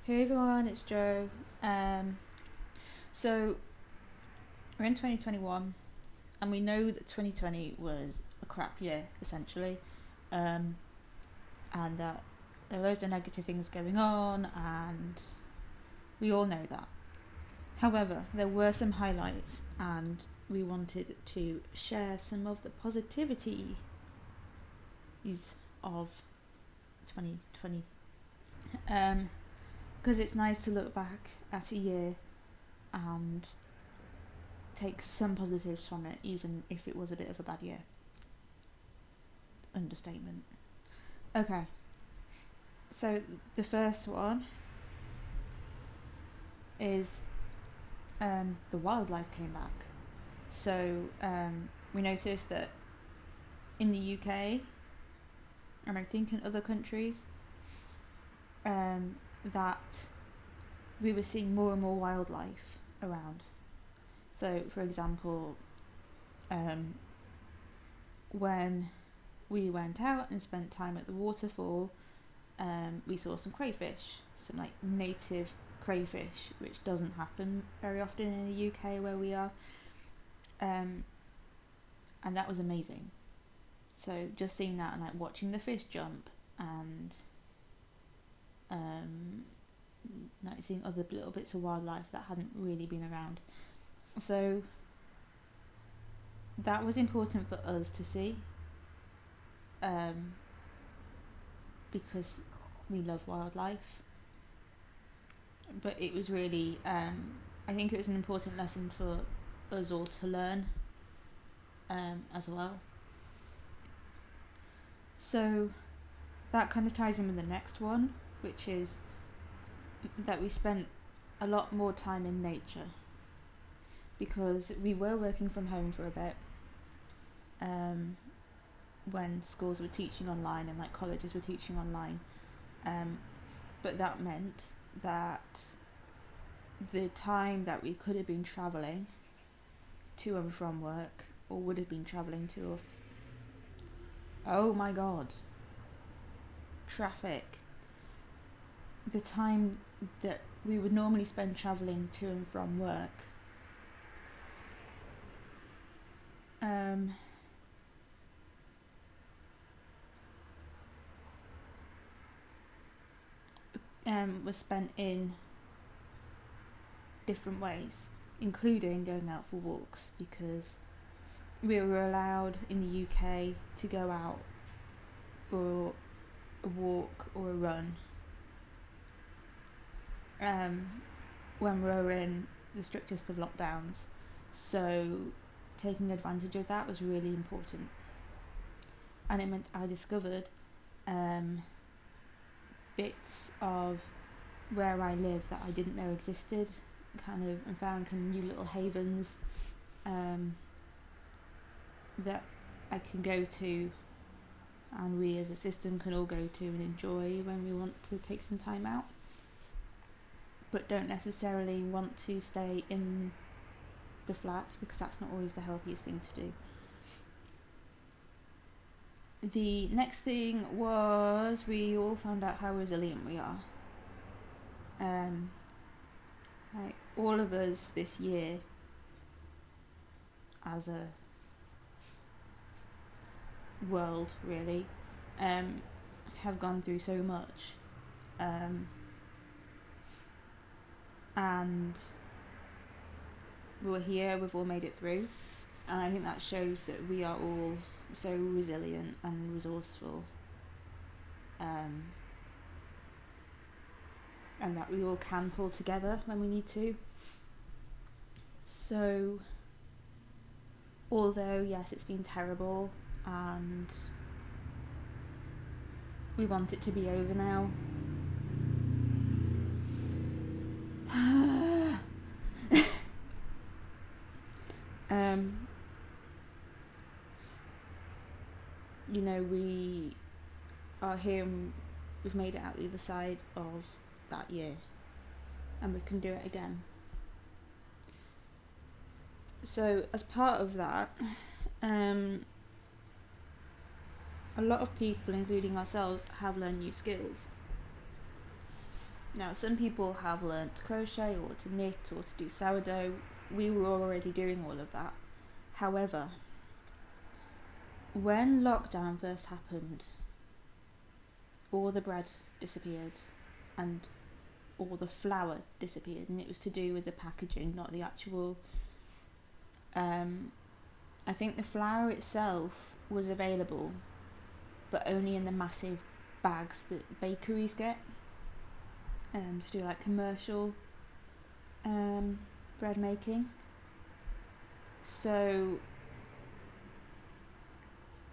Hey everyone, it's Joe. So we're in 2021, and we know that 2020 was a crap year, essentially, and that there are loads of negative things going on, and we all know that. However, there were some highlights, and we wanted to share some of the positivity of 2020. Because it's nice to look back at a year and take some positives from it, even if it was a bit of a bad year. Understatement. Okay, so the first one is the wildlife came back. So we noticed that in the UK, and I think in other countries, that we were seeing more and more wildlife around. So, for example, when we went out and spent time at the waterfall, we saw some crayfish, some like native crayfish, which doesn't happen very often in the UK where we are, and that was amazing. So just seeing that and like watching the fish jump and like seeing other little bits of wildlife that hadn't really been around. So that was important for us to see, because we love wildlife. But it was really, I think it was an important lesson for us all to learn as well. So that kind of ties in with the next one, which is that we spent a lot more time in nature, because we were working from home for a bit when schools were teaching online and like colleges were teaching online, but that meant that the time that we could have been travelling to and from work, or would have been travelling to, oh my god, traffic, the time that we would normally spend travelling to and from work, was spent in different ways, including going out for walks, because we were allowed in the UK to go out for a walk or a run when we were in the strictest of lockdowns. So taking advantage of that was really important, and it meant I discovered bits of where I live that I didn't know existed, and found kind of new little havens that I can go to, and we as a system can all go to and enjoy when we want to take some time out, but don't necessarily want to stay in the flats, because that's not always the healthiest thing to do. The next thing was we all found out how resilient we are. Like all of us this year, as a world really, have gone through so much, and we're here, we've all made it through, and I think that shows that we are all so resilient and resourceful, and that we all can pull together when we need to. So although yes, it's been terrible and we want it to be over now, you know, we are here and we've made it out the other side of that year, and we can do it again. So as part of that, a lot of people, including ourselves, have learned new skills. Now, some people have learnt to crochet or to knit or to do sourdough. We were already doing all of that. However, when lockdown first happened, all the bread disappeared and all the flour disappeared, and it was to do with the packaging, not the actual. I think the flour itself was available, but only in the massive bags that bakeries get to do like commercial bread making. So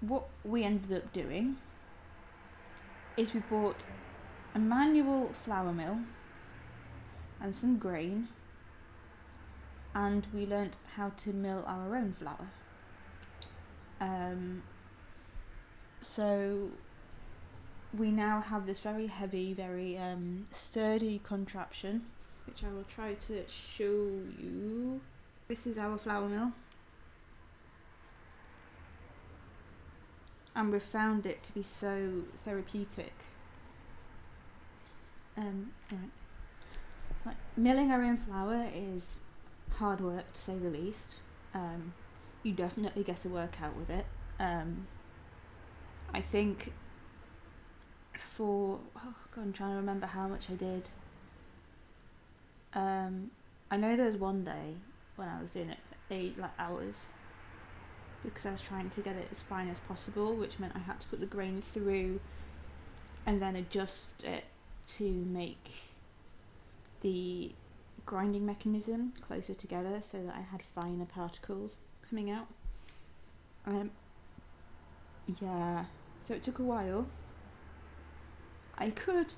what we ended up doing is we bought a manual flour mill and some grain, and we learnt how to mill our own flour. So we now have this very heavy, very sturdy contraption, which I will try to show you. This is our flour mill, and we've found it to be so therapeutic. Right. Like, milling our own flour is hard work, to say the least. You definitely get a workout with it. I think I'm trying to remember how much I did. I know there was one day when I was doing it for 8 hours, because I was trying to get it as fine as possible, which meant I had to put the grain through and then adjust it to make the grinding mechanism closer together so that I had finer particles coming out. So it took a while. I could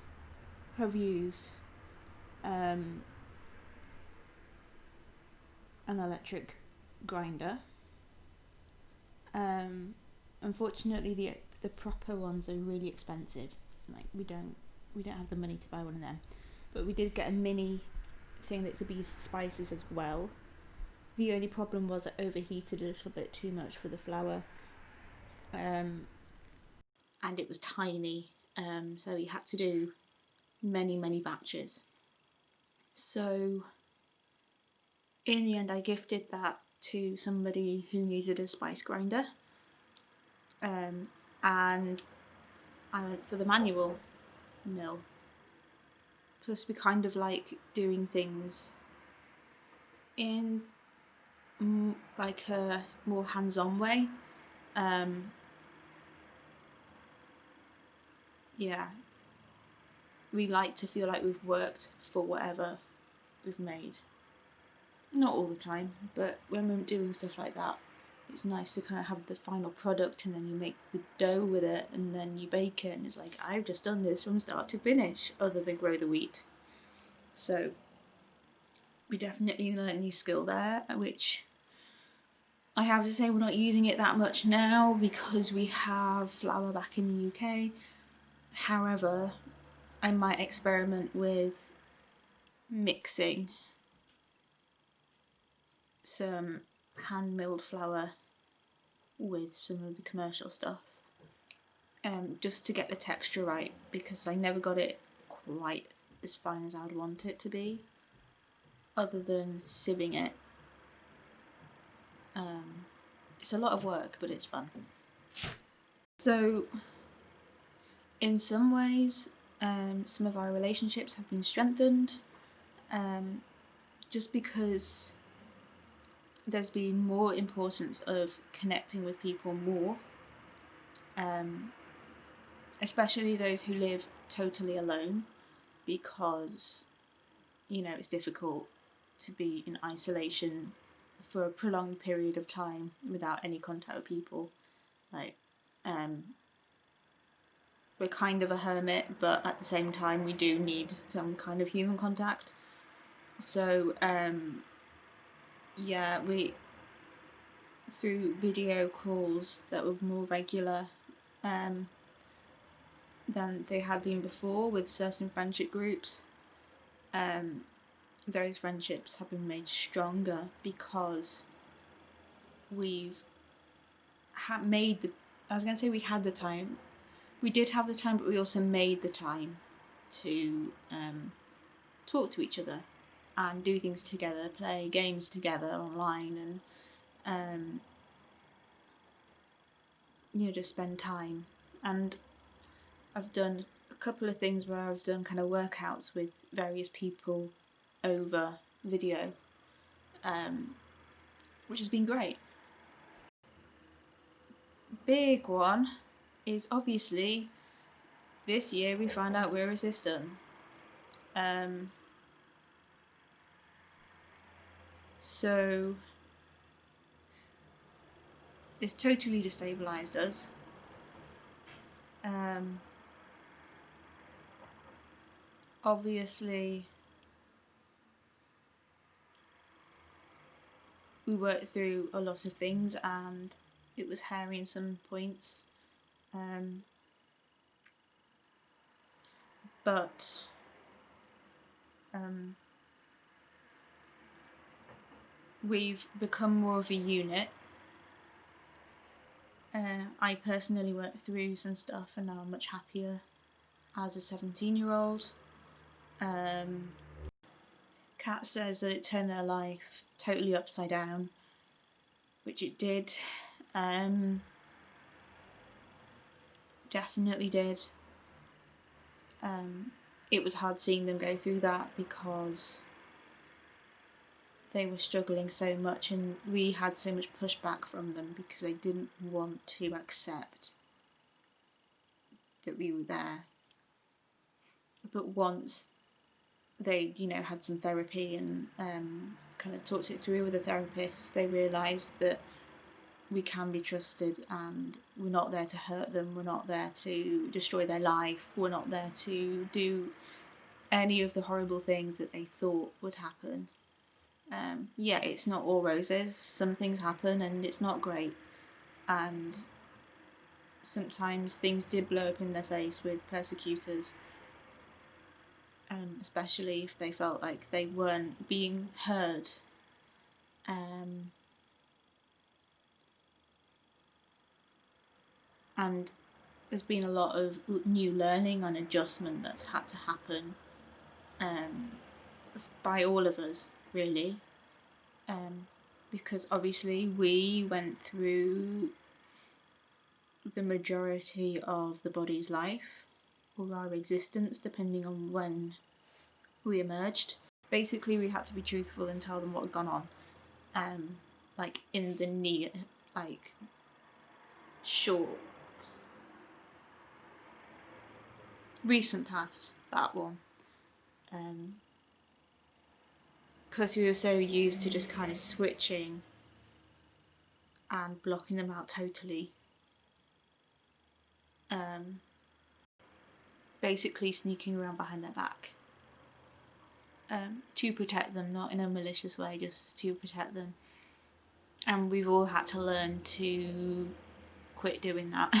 have used an electric grinder. Unfortunately, the proper ones are really expensive. Like, we don't have the money to buy one of them. But we did get a mini thing that could be used for spices as well. The only problem was it overheated a little bit too much for the flour. And it was tiny. So you had to do many, many batches. So in the end, I gifted that to somebody who needed a spice grinder. And I went for the manual mill. Plus, we kind of like doing things in like a more hands-on way. We like to feel like we've worked for whatever we've made. Not all the time, but when we're doing stuff like that, it's nice to kind of have the final product, and then you make the dough with it, and then you bake it, and it's like, I've just done this from start to finish, other than grow the wheat. So we definitely learned a new skill there, which I have to say we're not using it that much now because we have flour back in the UK. However, I might experiment with mixing some hand-milled flour with some of the commercial stuff, just to get the texture right, because I never got it quite as fine as I would want it to be, other than sieving it. It's a lot of work, but it's fun. So in some ways, some of our relationships have been strengthened, just because there's been more importance of connecting with people more, especially those who live totally alone, because, it's difficult to be in isolation for a prolonged period of time without any contact with people. We're kind of a hermit, but at the same time we do need some kind of human contact. So we, through video calls that were more regular than they had been before with certain friendship groups, those friendships have been made stronger because we've made the... I was going to say we had the time. We did have the time, but we also made the time to talk to each other and do things together, play games together online, and just spend time. And I've done a couple of things where I've done kind of workouts with various people over video, which has been great. Big one is obviously this year we found out we're resistant. So this totally destabilised us. Obviously, we worked through a lot of things and it was hairy in some points. But we've become more of a unit. I personally worked through some stuff and now I'm much happier as a 17-year-old. Kat says that it turned their life totally upside down, which it did. Definitely did. It was hard seeing them go through that because they were struggling so much and we had so much pushback from them because they didn't want to accept that we were there. But once they, had some therapy and kind of talked it through with a therapist, they realised that we can be trusted and we're not there to hurt them, we're not there to destroy their life, we're not there to do any of the horrible things that they thought would happen. It's not all roses, some things happen and it's not great, and sometimes things did blow up in their face with persecutors, especially if they felt like they weren't being heard. And there's been a lot of new learning and adjustment that's had to happen by all of us, really. Because obviously we went through the majority of the body's life, or our existence, depending on when we emerged. Basically, we had to be truthful and tell them what had gone on. In the near, short, recent past, that one. Because we were so used to just kind of switching and blocking them out totally. Basically sneaking around behind their back. To protect them, not in a malicious way, just to protect them. And we've all had to learn to quit doing that.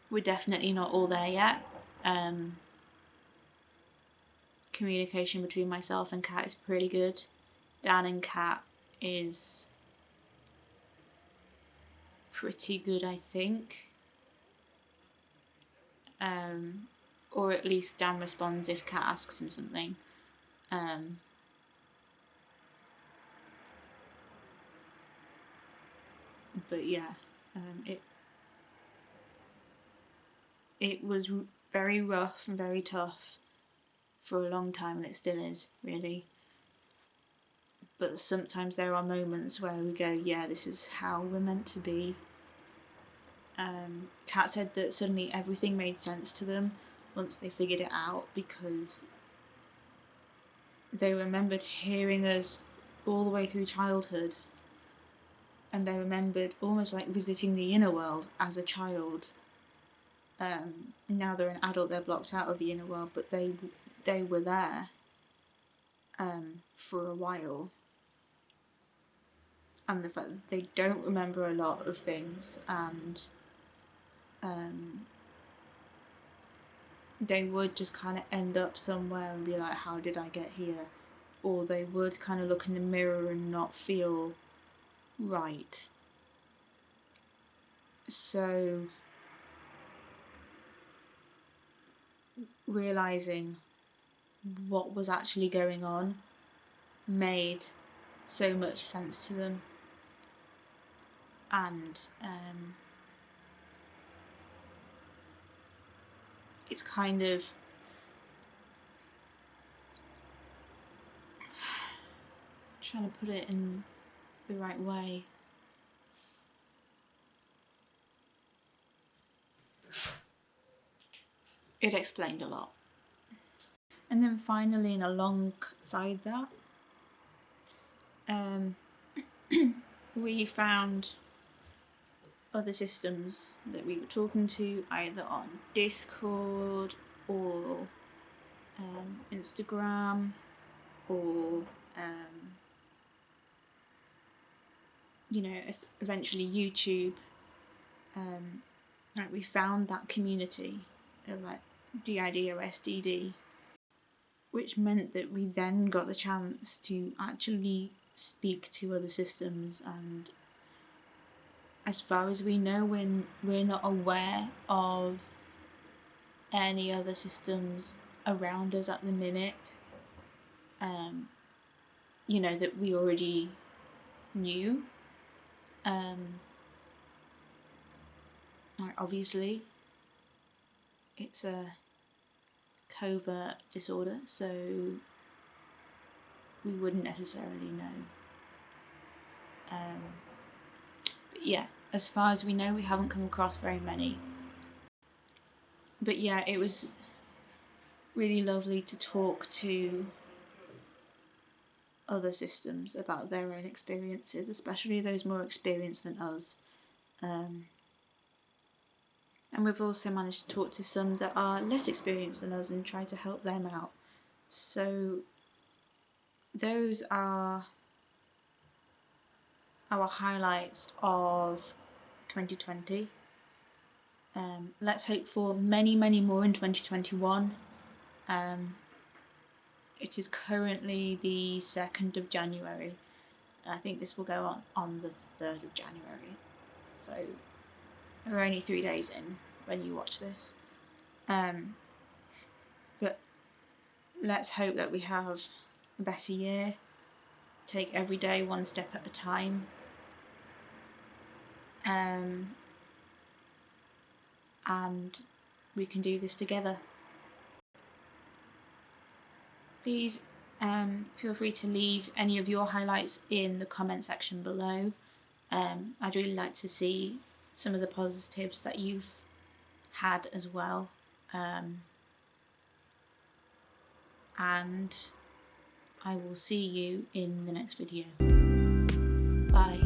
We're definitely not all there yet. Communication between myself and Kat is pretty good. Dan and Kat is pretty good, I think. Or at least Dan responds if Kat asks him something. But yeah, it was very rough and very tough for a long time, and it still is, really. But sometimes there are moments where we go, yeah, this is how we're meant to be. Kat said that suddenly everything made sense to them once they figured it out, because they remembered hearing us all the way through childhood, and they remembered almost like visiting the inner world as a child. Now they're an adult, they're blocked out of the inner world, but they were there for a while. And the fact that they don't remember a lot of things, and they would just kind of end up somewhere and be like, how did I get here? Or they would kind of look in the mirror and not feel right. So realising what was actually going on made so much sense to them. And it's kind of trying to put it in the right way. It explained a lot. And then finally, and alongside that, we found other systems that we were talking to, either on Discord or Instagram or eventually YouTube. Like we found that community of like d.i.d, which meant that we then got the chance to actually speak to other systems, and as far as we know, we're not aware of any other systems around us at the minute, that we already knew. Obviously, it's a covert disorder, so we wouldn't necessarily know. But yeah, as far as we know, we haven't come across very many. But yeah, it was really lovely to talk to other systems about their own experiences, especially those more experienced than us. And we've also managed to talk to some that are less experienced than us and try to help them out. So those are our highlights of 2020. Let's hope for many, many more in 2021. It is currently the 2nd of January. I think this will go on the 3rd of January. So we're only 3 days in when you watch this. But let's hope that we have a better year. Take every day one step at a time. And we can do this together. Please feel free to leave any of your highlights in the comment section below. I'd really like to see some of the positives that you've had as well. And I will see you in the next video. Bye.